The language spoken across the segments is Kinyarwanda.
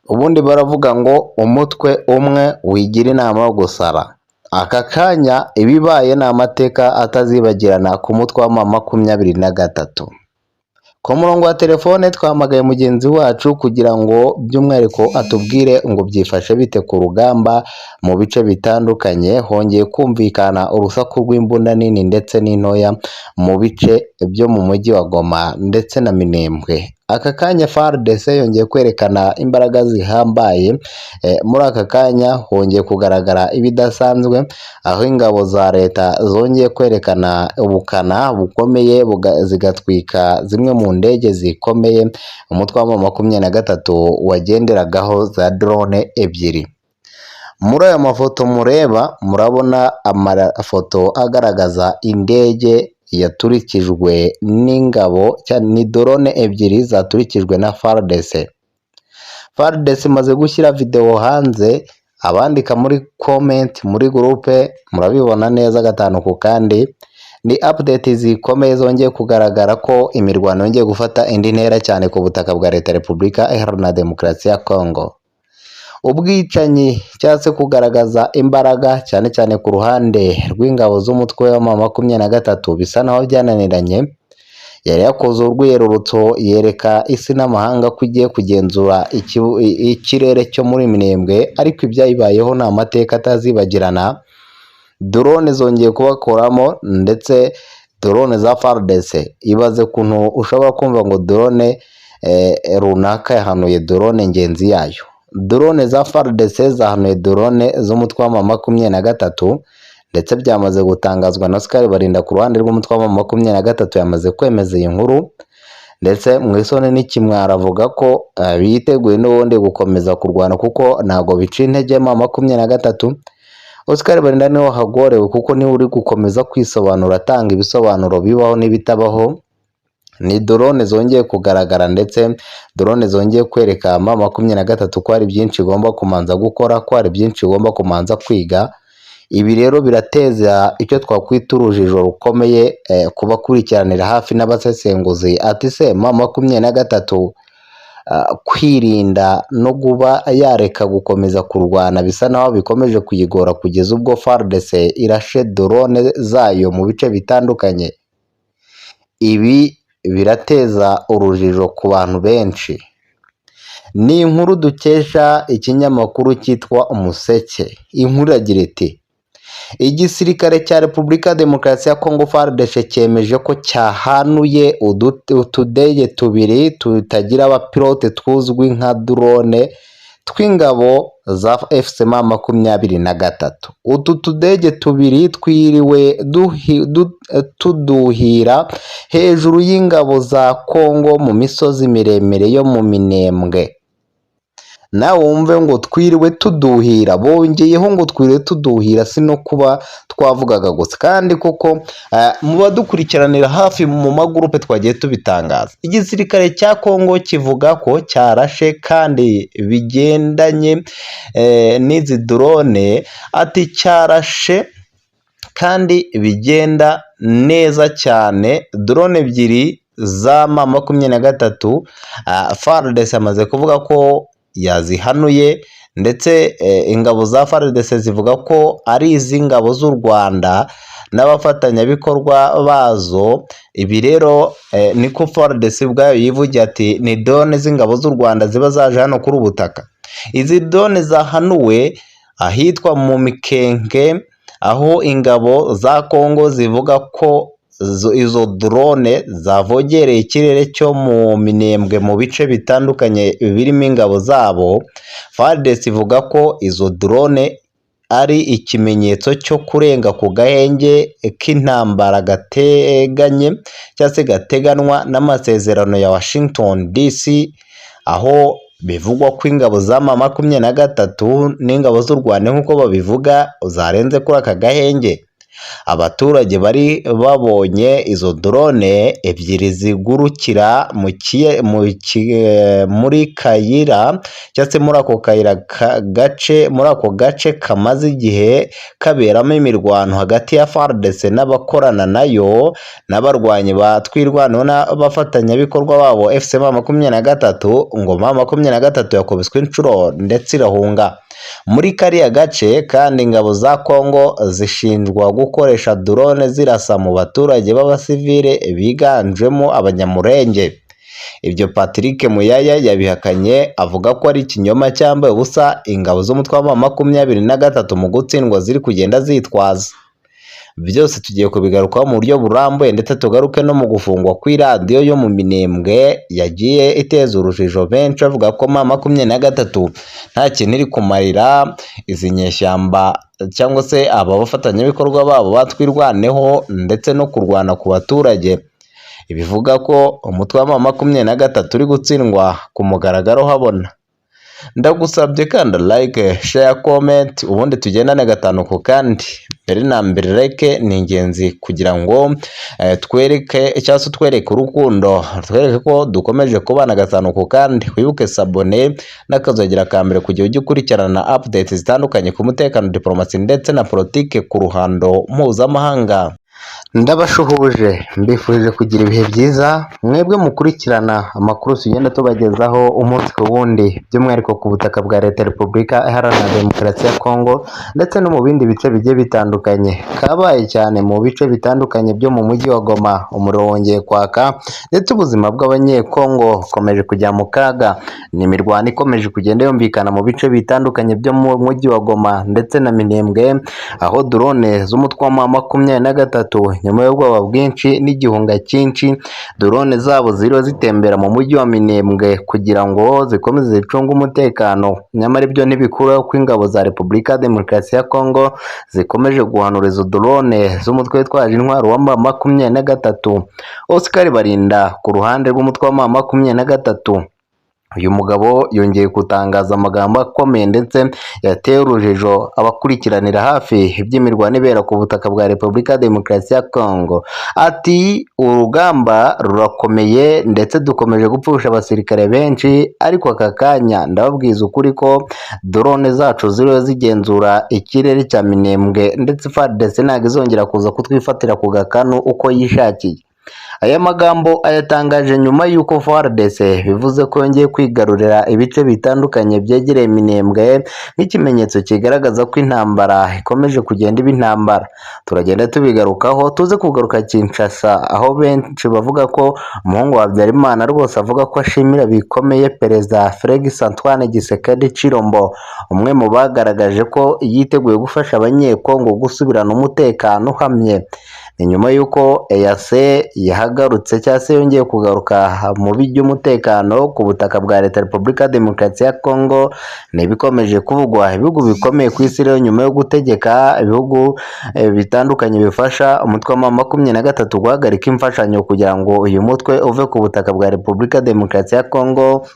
Ubundi baravuga ngo umutwe umwe wigira inama yo gusara. Aka kanya ibibaye ni amateka atazibagirana ku mutwe wa M23. Ku murongo wa telefone twamagaye mugenzi wacu kugira ngo by'umwihariko atubwire ngo byifashe bite ku rugamba mu bice bitandukanye. Hongeye kumvikana urusaku rw'imbunda nini ndetse n'intoya mu bice byo mu mujyi wa Goma ndetse na Minembwe. Aka kanya FARDC yongeye kwerekana imbaraga zihambaye. Muri aka kanya hongeye kugaragara ibidasanzwe, aho ingabo za leta zongeye kwerekana ubukana bukomeye zigatwika zimwe mu ndege zikomeye umutwe wa M23 wagenderagaho za drone ebyiri. Muri aya mafoto mureba murabona amafoto agaragaza indege yaturikijwe n'ingabo, ni drone ebyiri zaturikijwe na FARDC. FARDC imaze gushyira video hanze, abandika muri comment muri groupe murabibona neza gatanu ku kandi. Ni update zikomeye zongeye kugaragara ko imirwano yongeye gufata indi ntera cyane ku butaka bwa Leta Repubulika Iharanira Demokarasi ya Congo. Ubwicanyi cyase kugaragaza imbaraga cyane cyane ku ruhande rw'ingabo z'umutwe wa M23 bisa naho byananiranye. Yari yakoze urwiyerurutso yereka isi n'amahanga ko igiye kugenzura ikirere cyo muri Minembwe, ariko ibyayibayeho ni amateka atazibagirana. Drone zongeye kubakoramo ndetse drone za FARDC. Ibaze kuntu ushobora kumva ngo drone runaka yahanuye drone ngenzi yayo. Drone za FARDC zahanuye drone z'umutwe wa M23 ndetse byamaze gutangazwa na Oscar Barinda ku ruhande rw'umutwe wa M23. Yamaze kwemeza iyi nkuru ndetse Mwisone n'Ikimwara avuga ko biteguye n'ubundi gukomeza kurwana kuko ntago bica intege M23. Oscar Barinda niwe hagorewe kuko niwe uri gukomeza kwisobanura, atanga ibisobanuro bibaho n'ibitabaho. Ni drone zongeye kugaragara ndetse drone zongeye kwereka M23 ko hari byinshi igomba kumanza gukora, ko hari byinshi igomba kumanza kwiga. Ibi rero birateza icyo twakwita urujijo rukomeye kubakurikiranira hafi n'abasesenguzi. Ati se M23 kwirinda no kuba yareka gukomeza kurwana bisa naho bikomeje kuyigora kugeza ubwo FARDC irashe drone zayo mu bice bitandukanye. Ibi birateza urujijo ku bantu benshi. Ni inkuru dukesha ikinyamakuru cyitwa Umuseke. Inkuru iragira iti: igisirikare cya Repubulika Demokarasi ya Congo FARDC cyemeje ko cyahanuye utudege tubiri tutagira abapilote tuzwi nka drone tw'ingabo za M23. Utu tudege tubiri twiriwe tuduhira hejuru y'ingabo za Congo mu misozi miremire yo mu Minembwe. Nawe wumve ngo twiriwe tuduhira, bongeyeho ngo twiriwe tuduhira, sino kuba twavugaga gusa. Kandi koko muba dukurikiranira hafi mu magurupe twagiye tubitangaza. Igisirikare cya Congo kivuga ko cyarashe kandi bigendanye n'izi drone. Ati cyarashe kandi bigenda neza cyane drone ebyiri za M23. FARDC amaze kuvuga ko yazihanuye ndetse ingabo za FARDC zivuga ko ari iz'ingabo z'u Rwanda n'abafatanyabikorwa bazo. Ibi rero niko FARDC ubwayo yivugira ati ni drone z'ingabo z'u Rwanda ziba zaje hano kuri ubutaka. Izi drone zahanuwe ahitwa mu Mikenke, aho ingabo za Congo zivuga ko izo drone zavogereye ikirere cyo mu Minembwe mu bice bitandukanye birimo ingabo zabo. FARDC ivuga ko izo drone ari ikimenyetso cyo kurenga ku gahenge k'intambara gateganye cyangwa se gateganwa n'amasezerano ya Washington DC, aho bivugwa ko ingabo za M23 n'ingabo z'u Rwanda nk'uko babivuga zarenze kuri aka gahenge. abaturage bari babonye izo drone ebyiri zigurukira muri kayira cyangwa se muri ako kayira muri ako gace kamaze igihe kaberamo imirwano hagati ya FARDC n'abakorana nayo n'abarwanyi ba twirwanaho n'abafatanyabikorwa babo FCM23 ngo M23 yakubiswe inshuro ndetse irahunga muri kariya gace, kandi ingabo za Kongo zishinjwa gukoresha drone zirasa mu baturage b'abasivile biganjemo abanyamurenge. Ibyo Patrick Muyaya yabihakanye avuga ko ari ikinyoma cyambaye ubusa ingabo z'umutwe wa M23 mu gutsindwa ziri kugenda zitwaza. Byose tugiye kubigarukaho mu buryo burambuye, ndetse tugaruke no mu gufungwa kw'iradiyo yo mu Minembwe yagiye iteza urujijo benshi avuga ko M23 nta kintu iri kumarira izi nyeshyamba cyangwa se aba bafatanyabikorwa babo batwirwaneho ndetse no kurwana ku baturage. Ibivuga ko umutwe wa M23 uri gutsindwa ku mugaragaro habona. Ndagusabye kandi like, share, comment ubundi tugendane gatanu ku kandi. Mbere na mbere like ni ingenzi kugira ngo twereke cyangwa se twereke urukundo, twereke ko dukomeje kubana gatanu ku kandi. Wibuke sabone n'akazogira ka mbere kugira ujye ukurikirana updates zitandukanye ku mutekano, diplomasi ndetse na politike ku ruhando mpuzamahanga. Ndabashuhuje mbifurije kugira ibihe byiza mwebwe mukurikirana amakuru tugenda tubagezaho umunsi ku wundi, by'umwihariko ku butaka bwa Leta Repubulika Iharanira Demokarasi ya Kongo ndetse no mu bindi bice bigiye bitandukanye. Kabaye cyane mu bice bitandukanye byo mu mujyi wa Goma, umuriro wongeye kwaka ndetse ubuzima bw'abanyekongo bukomeje kujya mu kaga. Ni imirwano ikomeje kugenda yumvikana mu bice bitandukanye byo mu mujyi wa Goma ndetse na Minembwe, aho drone z'umutwe wa M23 nyuma y'ubwoba bwinshi n'igihunga cyinshi, drone zabo ziriho zitembera mu mujyi wa Minembwe kugira ngo zikomeze zicunge umutekano. Nyamara ibyo ntibikuraho ko ingabo za Repubulika ya Demokarasi ya Kongo zikomeje guhanura izo drone z'umutwe witwaje intwaro wa M23. Oscar Barinda ku ruhande rw'umutwe wa M23, uyu mugabo yongeye gutangaza amagambo akomeye ndetse yateye urujijo abakurikiranira hafi iby'imirwano ibera ku butaka bwa Repubulika ya Demokarasi ya Kongo. Ati urugamba rurakomeye ndetse dukomeje gupfusha abasirikare benshi, ariko aka kanya ndababwiza ukuri ko drone zacu ziriho zigenzura ikirere cya Minembwe, ndetse FARDC ntabwo izongera kuza kutwifatira ku gakanu uko yishakiye. Aya magambo ayatangaje nyuma y'uko FARDC bivuze ko yongeye kwigarurira ibice bitandukanye byegereye Minembwe nk'ikimenyetso kigaragaza ko intambara ikomeje kugenda iba intambara. Turagenda tubigarukaho, tuze kugaruka Kinshasa, aho benshi bavuga ko umuhungu wa Habyarimana rwose avuga ko ashimira bikomeye Perezida Félix Antoine Tshisekedi Tshilombo, umwe mu bagaragaje ko yiteguye gufasha abanyekongo gusubirana umutekano uhamye. Ni nyuma y'uko EAC yahagarutse cyangwa se yongeye kugaruka mu by'umutekano ku butaka bwa Leta Repubulika ya Demokarasi ya Kongo. N'ibikomeje kuvugwa ibihugu bikomeye ku isi rero nyuma yo gutegeka ibihugu bitandukanye bifasha umutwe wa M23 guhagarika imfashanyo kugira ngo uyu mutwe uve ku butaka bwa Repubulika ya Demokarasi ya Kongo.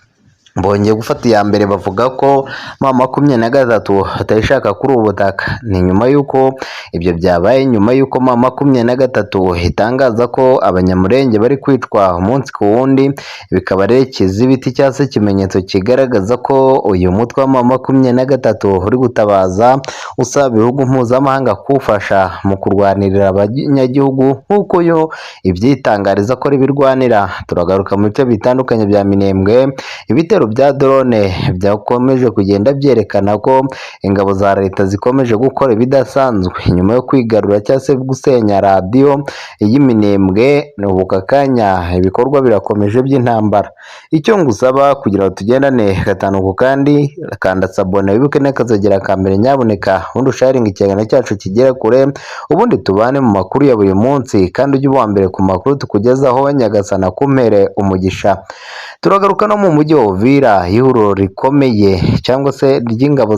Bongeye gufata iya mbere bavuga ko M23 atayishaka kuri ubu butaka. Ni nyuma y'uko ibyo byabaye, nyuma y'uko M23 itangaza ko abanyamurenge bari kwicwa umunsi ku wundi, bikaba rero ikizibiti cyangwa se ikimenyetso kigaragaza ko uyu mutwe wa M23 uri gutabaza usaba ibihugu mpuzamahanga kuwufasha mu kurwanirira abanyagihugu nk'uko yo ibyitangariza ko ribirwanira. Turagaruka mu bice bitandukanye bya Minembwe, ibitero bya drone byakomeje kugenda byerekana ko ingabo za leta zikomeje gukora ibidasanzwe nyuma yo kwigarura cyangwa se gusenya radiyo y'Iminembwe. N'ubu kakanya ibikorwa birakomeje by'intambara. Icyo ngusaba kugira ngo tugendane gatanu ku kandi, kanda sabone, wibuke n'akazogera ka mbere nyaboneka, ubundi usharinga ikiganiro cyacu kigera kure, ubundi tubane mu makuru ya buri munsi kandi ujye uwa mbere ku makuru tukugezaho. Nyagasana kumpere umugisha. Turagaruka no mu mujyi wa Uvira ihuriro rikomeye cyangwa se ry'ingabo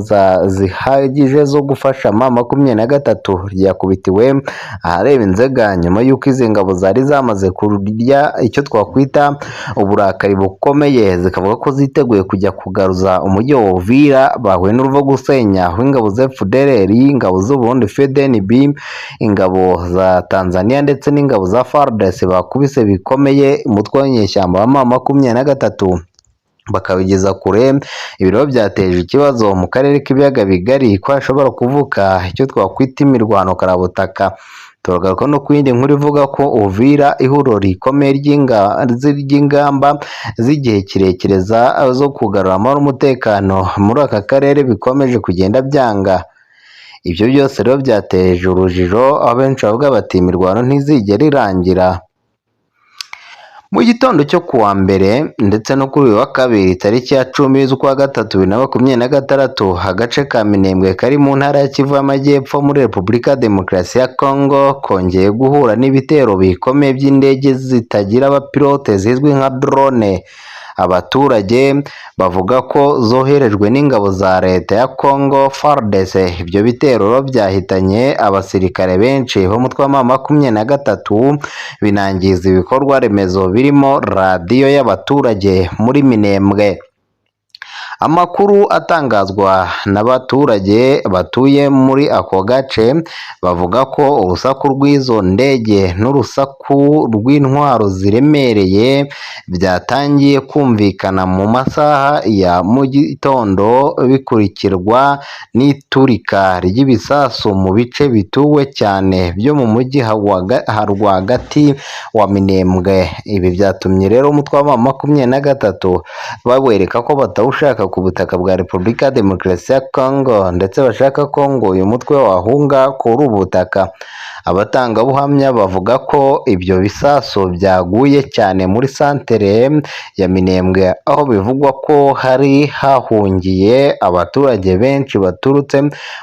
zihagije zo gufasha M23 ryakubitiwe ahareba Inzega nyuma y'uko izi ngabo zari zamaze kurya icyo twakwita uburakari bukomeye, zikavuga ko ziteguye kujya kugaruza umujyi wa Uvira. Bahuye n'uruva gusenya aho ingabo za FDLR, ingabo z'Uburundi FDNB, ingabo za Tanzania ndetse n'ingabo za FARDC bakubise bikomeye umutwe w'inyeshyamba wa M23 bakabigeza kure. Ibiro byateje ikibazo mu karere k'ibiyaga bigari ko hashobora kuvuka icyo twakwita imirwano karabutaka. Turagaruka no ku yindi nkuru ivuga ko Uvira ihuriro rikomeye ry'ingamba z'igihe kirekire zo kugarura amahoro n'umutekano muri aka karere bikomeje kugenda byanga. Ibyo byose rero byateje urujijo, abenshi bavuga bati imirwano ntizigera irangira. Mu gitondo cyo kuwa mbere ndetse no kuri uyu wa kabiri tariki ya 10 z'ukwa gatatu 2026, agace ka Minembwe kari mu ntara ya Kivu y'Amajyepfo muri Repubulika ya Demokarasi ya Congo kongeye guhura n'ibitero bikomeye by'indege zitagira abapilote zizwi nka drone. Abaturage bavuga ko zoherejwe n'ingabo za leta ya Congo FARDC. Ibyo bitero byahitanye abasirikare benshi b'umutwe wa M23, binangiza ibikorwa remezo birimo radiyo y'abaturage muri Minembwe. Amakuru atangazwa n'abaturage batuye muri ako gace bavuga ko urusaku rw'izo ndege n'urusaku rw'intwaro ziremereye byatangiye kumvikana mu masaha ya mu gitondo, bikurikirwa n'iturika ry'ibisasu mu bice bituwe cyane byo mu mujyi rwagati wa Minembwe. Ibi byatumye rero umutwe wa M23 bawereka ko batawushaka ku butaka bwa Repubulika ya Demokarasi ya Congo, ndetse bashaka ko ngo uyu mutwe wahunga kuri ubu butaka. Abatangabuhamya bavuga ko ibyo bisasu byaguye cyane muri santere ya Minembwe, aho bivugwa ko hari hahungiye abaturage benshi baturutse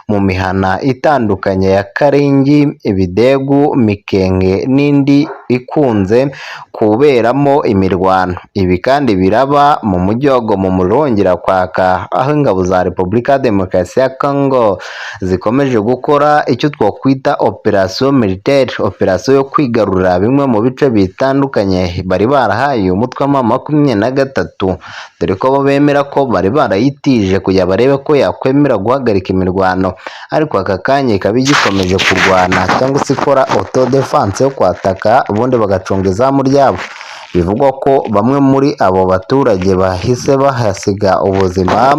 mu mihana itandukanye ya Karingi, Ibidegu, Mikenge n'indi ikunze kuberamo imirwano. Ibi kandi biraba mu mujyi wa Goma murongera kwaka, aho ingabo za Repubulika ya Demokarasi ya Congo zikomeje gukora icyo twakwita operasiyo militaire, operasiyo yo kwigarurira bimwe mu bice bitandukanye bari barahaye umutwe wa M23, dore ko bo bemera ko bari barayitije kugira barebe ko yakwemera guhagarika imirwano, ariko aka kanya ikaba igikomeje kurwana cyangwa se ikora auto defense yo kwataka ubundi bagacunga izamu ryabo. Bivugwa ko bamwe muri abo baturage bahise bahasiga ubuzima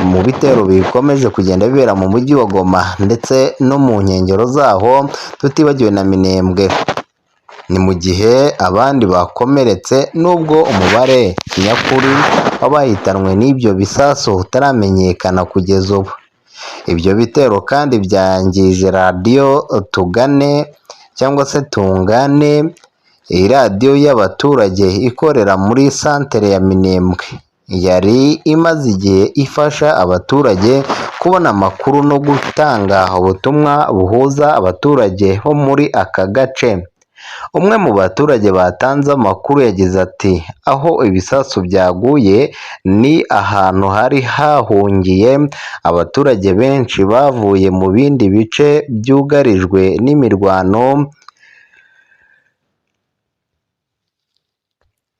mu bitero bikomeje kugenda bibera mu mujyi wa Goma ndetse no mu nkengero zaho, tutibagiwe na Minembwe. Ni mu gihe abandi bakomeretse, nubwo umubare nyakuri w'abahitanwe n'ibyo bisasu utaramenyekana kugeza ubu. Ibyo bitero kandi byangije radiyo Tugane cyangwa se Tungane, iyi radiyo y'abaturage ikorera muri santere ya Minembwe. Yari imaze igihe ifasha abaturage kubona amakuru no gutanga ubutumwa buhuza abaturage bo muri aka gace. Umwe mu baturage batanze amakuru yagize ati aho ibisasu byaguye ni ahantu hari hahungiye abaturage benshi bavuye mu bindi bice byugarijwe n'imirwano.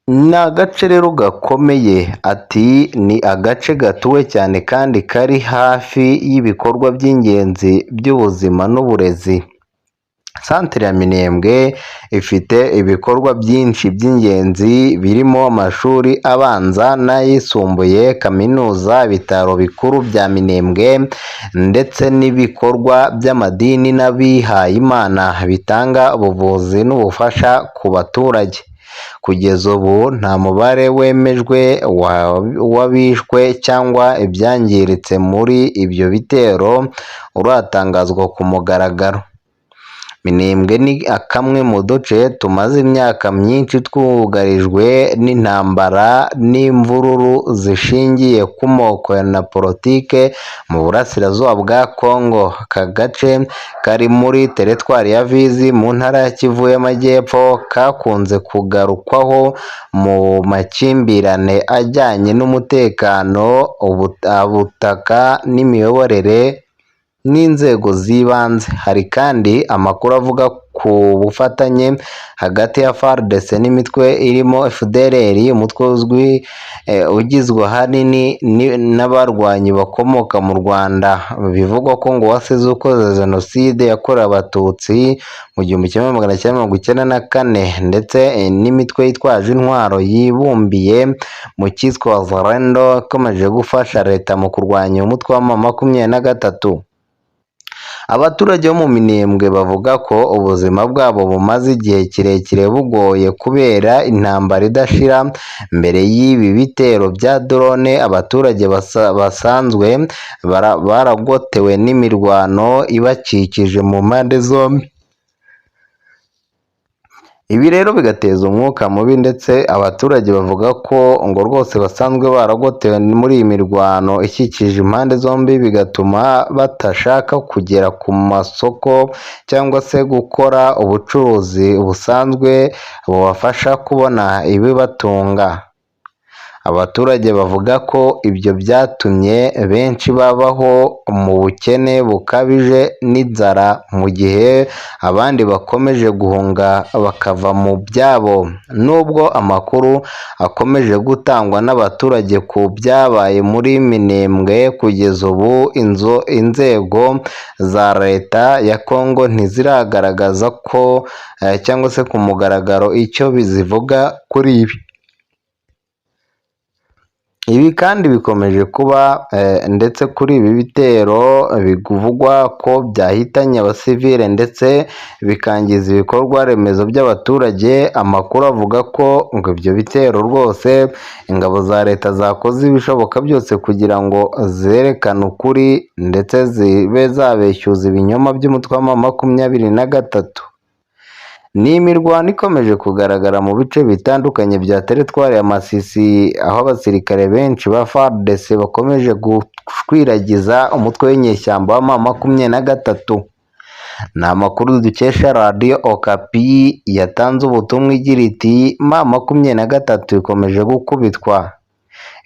Ni agace rero gakomeye, ati ni agace gatuwe cyane kandi kari hafi y'ibikorwa by'ingenzi by'ubuzima n'uburezi. Santere ya Minembwe ifite ibikorwa byinshi by'ingenzi birimo amashuri abanza n'ayisumbuye, kaminuza, ibitaro bikuru bya Minembwe ndetse n'ibikorwa by'amadini n'abihaye Imana bitanga ubuvuzi n'ubufasha ku baturage. Kugeza ubu nta mubare wemejwe w'abishwe cyangwa ibyangiritse muri ibyo bitero uratangazwa ku mugaragaro. Minembwe ni kamwe mu duce tumaze imyaka myinshi twugarijwe n'intambara n'imvururu zishingiye ku moko na politike mu burasirazuba bwa Kongo. Aka gace kari muri teritwari ya Fizi mu ntara ya Kivu y'Amajyepfo kakunze kugarukwaho mu makimbirane ajyanye n'umutekano, ubutaka n'imiyoborere n'inzego z'ibanze. Hari kandi amakuru avuga ku bufatanye hagati ya FARDC n'imitwe irimo FDLR, umutwe uzwi ugizwe ahanini n'abarwanyi bakomoka mu Rwanda, bivugwa ko ngo wasize ukoze jenoside yakorewe abatutsi mu 1994, ndetse n'imitwe yitwaje intwaro yibumbiye mu cyitwa Wazalendo ikomeje gufasha leta mu kurwanya umutwe wa M23. Abaturage bo mu Minembwe bavuga ko ubuzima bwabo bumaze igihe kirekire bugoye kubera intambara idashira. Mbere y'ibi bitero bya drone, abaturage basanzwe baragotewe n'imirwano ibakikije mu mpande zombi. Ibi rero bigateza umwuka mubi, ndetse abaturage bavuga ko ngo rwose basanzwe baragotewe muri iyi mirwano ikikije impande zombi, bigatuma batashaka kugera ku masoko cyangwa se gukora ubucuruzi busanzwe bubafasha kubona ibibatunga. Abaturage bavuga ko ibyo byatumye benshi babaho mu bukene bukabije n'inzara, mu gihe abandi bakomeje guhunga bakava mu byabo. Nubwo amakuru akomeje gutangwa n'abaturage ku byabaye muri Minembwe, kugeza ubu inzego za leta ya Kongo ntiziragaragaza ko cyangwa se ku mugaragaro icyo bizivuga kuri ibi. Ibi kandi bikomeje kuba ndetse kuri ibi bitero bivugwa ko byahitanye abasivile ndetse bikangiza ibikorwa remezo by'abaturage. Amakuru avuga ko ngo ibyo bitero rwose ingabo za leta zakoze ibishoboka byose kugira ngo zerekane ukuri ndetse zibe zabeshyuza ibinyoma by'umutwe wa M23. Ni imirwano ikomeje kugaragara mu bice bitandukanye bya teritwari ya Masisi, aho abasirikare benshi ba FARDC bakomeje gushwiragiza umutwe w'inyeshyamba wa M23. Ni amakuru dukesha Radio Okapi yatanze ubutumwa igira iti M23 ikomeje gukubitwa.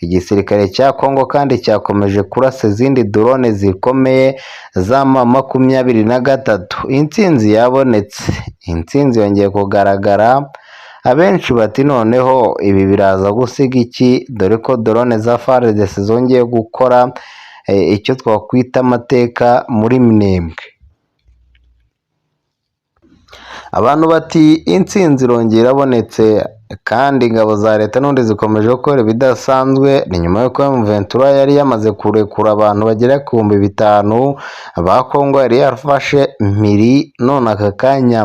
Igisirikare cya Kongo kandi cyakomeje kurasa izindi drone zikomeye za M23. Intsinzi yabonetse, intsinzi yongeye kugaragara. Abenshi bati noneho ibi biraza gusiga iki, dore ko drone za FARDC zongeye gukora icyo twakwita amateka muri Minembwe. Abantu bati intsinzi irongera irabonetse, kandi ingabo za leta n'undi zikomeje gukora ibidasanzwe. Ni nyuma y'uko M23 yari yamaze kurekura abantu bagera ku 5,000 ba Kongo yari yarafashe mpiri, none aka kanya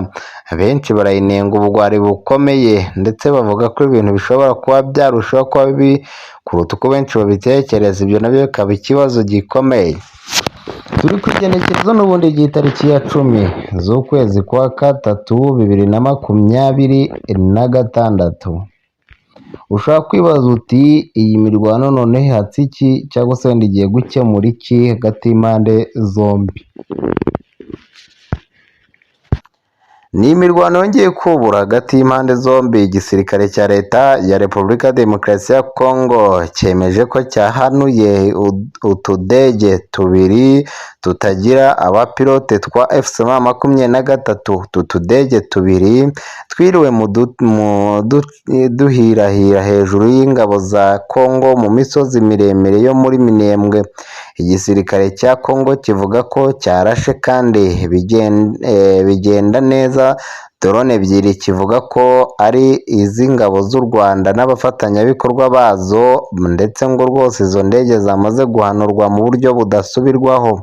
benshi barayinenga ubugwari bukomeye, ndetse bavuga ko ibintu bishobora kuba byarushaho kuba bibi kuruta uko benshi babitekereza. Ibyo nabyo bikaba ikibazo gikomeye. Turi ku igenekerezo n'ubundi ry'itariki ya 10 z'ukwezi kwa 3 2026. Ushaka kwibaza uti iyi mirwano none hatse iki, cyangwa se wenda igiye gukemura iki hagati y'impande zombi? Ni imirwano yongeye kubura hagati y'impande zombi. Igisirikare cya leta ya Repubulika ya Demokarasi ya Kongo cyemeje ko cyahanuye utudege tubiri tutagira abapilote twa FC23. Utu tudege tubiri twiriwe duhirahira hejuru y'ingabo za Kongo mu misozi miremire yo muri Minembwe. Igisirikare cya Kongo kivuga ko cyarashe kandi bigenda neza drone ebyiri, kivuga ko ari iz'ingabo z'u Rwanda n'abafatanyabikorwa bazo, ndetse ngo rwose izo ndege zamaze guhanurwa mu buryo budasubirwaho.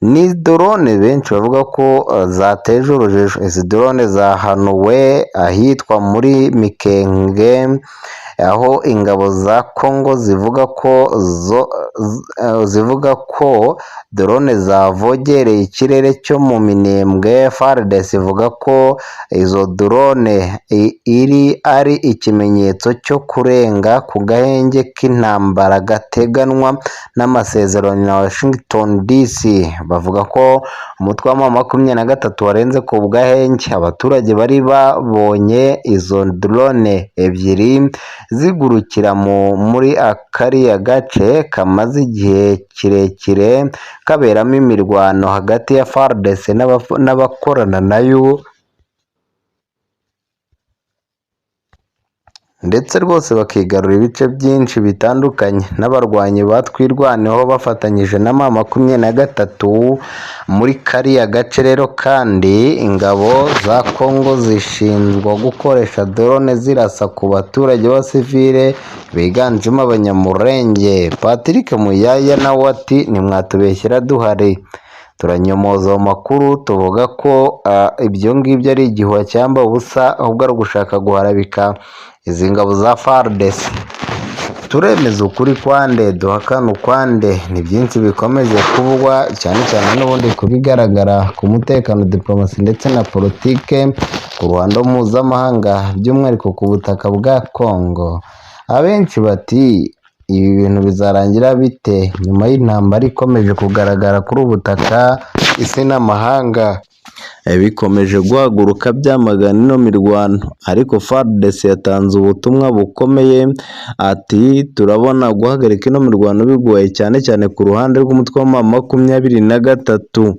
Ni drone benshi bavuga ko zateje urujijo. Izi drone zahanuwe ahitwa muri Mikenge aho ingabo za Congo zivuga ko drone zavogereye ikirere cyo mu Minembwe. FARDC ivuga ko izo drone ari ikimenyetso cyo kurenga ku gahenge k'intambara gateganwa n'amasezerano na Washington DC. Bavuga ko umutwe wa M23 warenze ku gahenge. Abaturage bari babonye izo drone ebyiri zigurukira muri kariya gace kamaze igihe kirekire kaberamo imirwano hagati ya FARDC n'abakorana nayo, ndetse rwose bakigarura ibice byinshi bitandukanye n'abarwanyi batwirwaneho bafatanyije na M23 muri kariya gace. Rero kandi ingabo za Congo zishinjwa gukoresha drone zirasa ku baturage b'abasivile biganjemo Abanyamulenge. Patrick Muyaya nawe ati nimwatubeshyera duhari. Turanyomoza mu makuru tuvuga ko ibyo ngibyo ari igihuha cyamba ubusa, ahubwo ari ugushaka guharabika izi ngabo za FARDC. Turemeza ukuri kwande duhakana ukwande. Ni byinshi bikomeje kuvugwa cyane cyane n'ubundi kubigaragara ku mutekano, diplomasi ndetse na politike ku ruhando mpuzamahanga, by'umwihariko ku butaka bwa Congo. Abenshi bati ibi bintu bizarangira bite nyuma y'intambara ikomeje kugaragara kuri ubutaka, isi n'amahanga bikomeje guhaguruka byamagana ino mirwano. Ariko FARDC yatanze ubutumwa bukomeye ati turabona guhagarika ino mirwano bigoye cyane cyane ku ruhande rw'umutwe wa M23.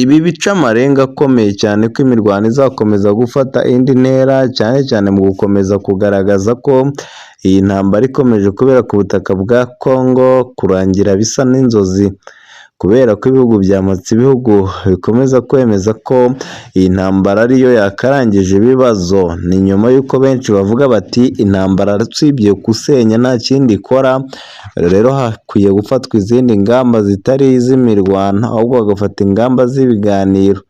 Ibi bica amarenga akomeye cyane ko imirwano izakomeza gufata indi ntera, cyane cyane mu gukomeza kugaragaza ko iyi ntambara ikomeje kubera ku butaka bwa Congo kurangira bisa n'inzozi, kubera ko ibihugu byamatse ibihugu bikomeza kwemeza ko iyi ntambara ariyo yakarangije ibibazo. Ni nyuma y'uko benshi bavuga bati intambara usibye gusenya nta kindi ikora. Rero hakwiye gufatwa izindi ngamba zitari iz'imirwano, ahubwo bagafata ingamba z'ibiganiro.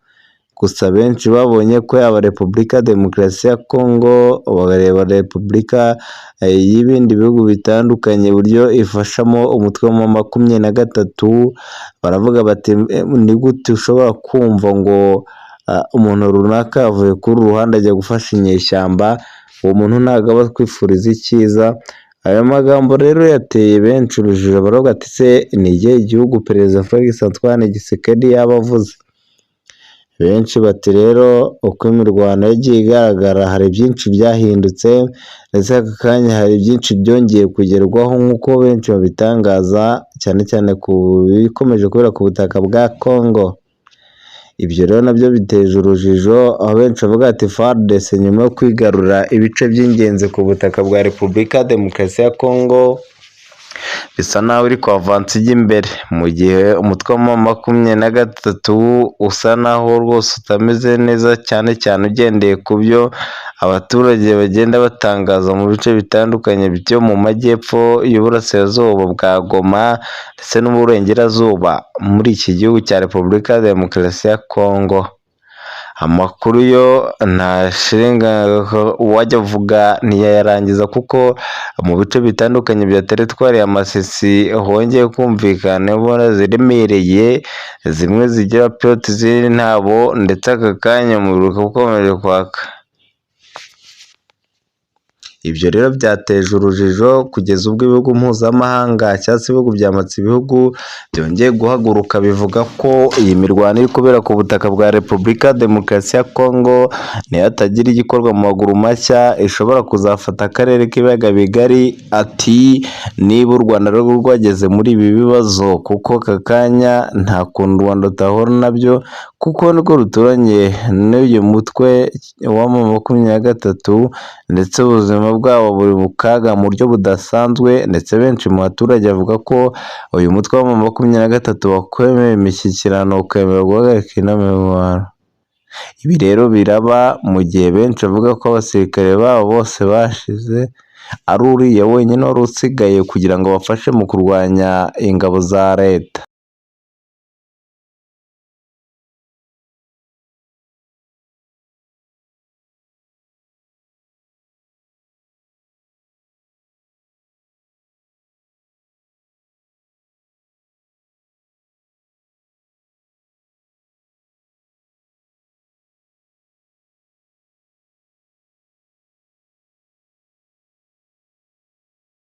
Gusa benshi babonye ko yaba Repubulika ya Demokarasi ya Congo, bakareba Repubulika y'ibindi bihugu bitandukanye uburyo ifashamo umutwe wa M23, baravuga bati ni gute ushobora kumva ngo umuntu runaka avuye kuri ruhande ajya gufasha inyeshyamba, uwo muntu ntabwo aba twifuriza icyiza. Aya magambo rero yateye benshi urujijo, baravuga ati se ni igihe igihugu Perezida Felix Antoine Tshisekedi yaba avuze? Benshi bati rero uko imirwano yagiye igaragara hari byinshi byahindutse, ndetse aka kanya hari byinshi byongeye kugerwaho nk'uko benshi babitangaza, cyane cyane ku bikomeje kubera ku butaka bwa Congo. Ibyo rero nabyo biteje urujijo, aho benshi bavuga ati FARDC nyuma yo kwigarura ibice by'ingenzi ku butaka bwa Repubulika ya Demokarasi ya Congo bisa naho iri kwavansa ijya imbere, mu gihe umutwe wa M23 usa naho rwose utameze neza, cyane cyane ugendeye ku byo abaturage bagenda batangaza mu bice bitandukanye byo mu majyepfo y'uburasirazuba bwa Goma ndetse n'uburengerazuba muri iki gihugu cya Repubulika ya Demokarasi ya Congo. Amakuru yo nta shiringa uwajya avuga ntiyayarangiza, kuko mu bice bitandukanye bya teritwari ya Masisi hongeye kumvikana imbunda ziremereye, zimwe zigira piyoti izindi ntabo, ndetse aka kanya umuriro ukomeje kwaka. Ibyo rero byateje urujijo kugeza ubwo ibihugu mpuzamahanga cyangwa se ibihugu byamatse ibihugu byongeye guhaguruka bivuga ko iyi mirwano iri kubera ku butaka bwa Repubulika ya Demokarasi ya Congo nihatagira igikorwa mu maguru mashya ishobora kuzafata akarere k'ibiyaga bigari. Ati niba u Rwanda rwo rwageze muri ibi bibazo, kuko aka kanya nta kuntu u Rwanda rutahura nabyo, kuko nirwo ruturanye n'uyu mutwe wa M23, ndetse ubuzima bwabo buri mu kaga mu buryo budasanzwe. Ndetse benshi mu baturage bavuga ko uyu mutwe wa M23 wakwemeye imishyikirano ukemera guhagarika intambara. Ibi rero biraba mu gihe benshi bavuga ko abasirikare babo bose bashize, ari uriya wenyine wari usigaye kugira ngo bafashe mu kurwanya ingabo za leta.